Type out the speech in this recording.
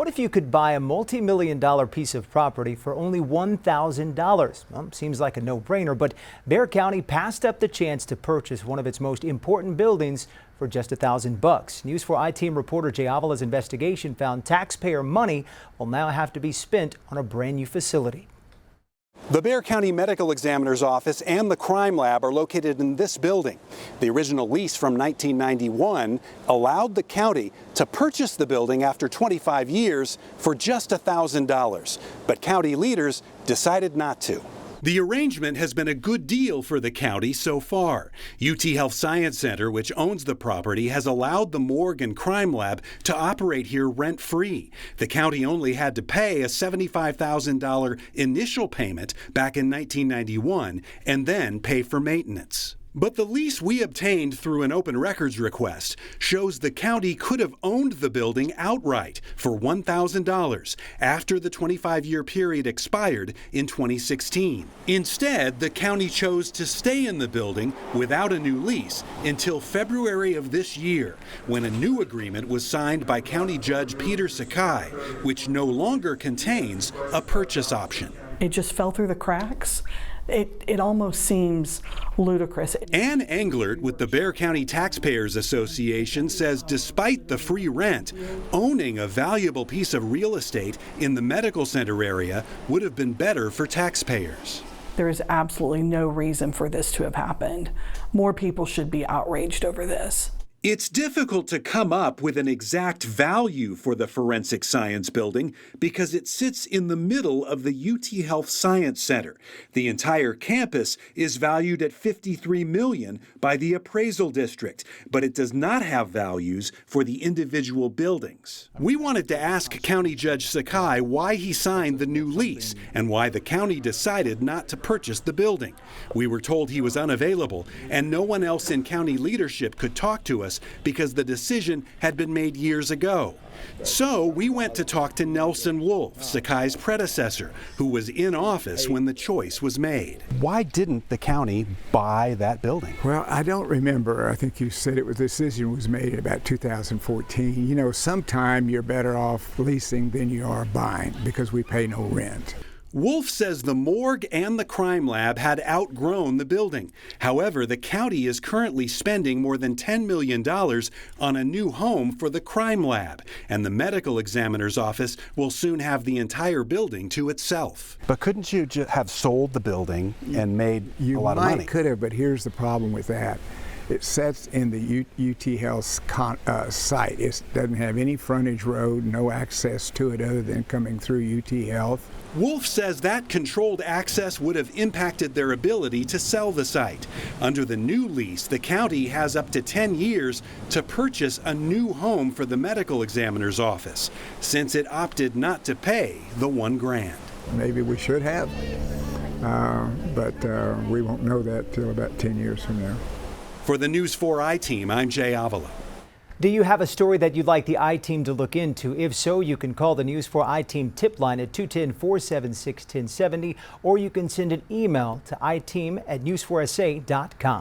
What if you could buy a multi-million-dollar piece of property for only $1,000? Well, seems like a no-brainer, but Bexar County passed up the chance to purchase one of its most important buildings for just $1,000. News 4 I-Team reporter Jay Avala's investigation found taxpayer money will now have to be spent on a brand new facility. The Bexar County Medical Examiner's Office and the crime lab are located in this building. The original lease from 1991 allowed the county to purchase the building after 25 years for just $1,000, but county leaders decided not to. The arrangement has been a good deal for the county so far. UT Health Science Center, which owns the property, has allowed the morgue and crime lab to operate here rent-free. The county only had to pay a $75,000 initial payment back in 1991 and then pay for maintenance. But the lease we obtained through an open records request shows the county could have owned the building outright for $1,000 after the 25-year period expired in 2016. Instead, the county chose to stay in the building without a new lease until February of this year, when a new agreement was signed by County Judge Peter Sakai, which no longer contains a purchase option. It just fell through the cracks. It almost seems ludicrous. Ann Englert with the Bexar County Taxpayers Association says despite the free rent, owning a valuable piece of real estate in the medical center area would have been better for taxpayers. There is absolutely no reason for this to have happened. More people should be outraged over this. It's difficult to come up with an exact value for the forensic science building because it sits in the middle of the UT Health Science Center. The entire campus is valued at $53 million by the appraisal district, but it does not have values for the individual buildings. We wanted to ask County Judge Sakai why he signed the new lease and why the county decided not to purchase the building. We were told he was unavailable and no one else in county leadership could talk to us because the decision had been made years ago. So we went to talk to Nelson Wolf, Sakai's predecessor, who was in office when the choice was made. Why didn't the county buy that building? Well, I don't remember. I think you said the decision was made in about 2014. You know, sometime you're better off leasing than you are buying because we pay no rent. Wolf says the morgue and the crime lab had outgrown the building. However, the county is currently spending more than $10 million on a new home for the crime lab, and the medical examiner's office will soon have the entire building to itself. But couldn't you have sold the building and made a lot of money? You might could have, but here's the problem with that. It sits in the UT Health site. It doesn't have any frontage road, no access to it other than coming through UT Health. Wolf says that controlled access would have impacted their ability to sell the site. Under the new lease, the county has up to 10 years to purchase a new home for the medical examiner's office, since it opted not to pay the $1,000. Maybe we should have, but we won't know that till about 10 years from now. For the News 4 I-Team, I'm Jay Avala. Do you have a story that you'd like the I-Team to look into? If so, you can call the News 4 I-Team tip line at 210-476-1070, or you can send an email to iteam@news4sa.com.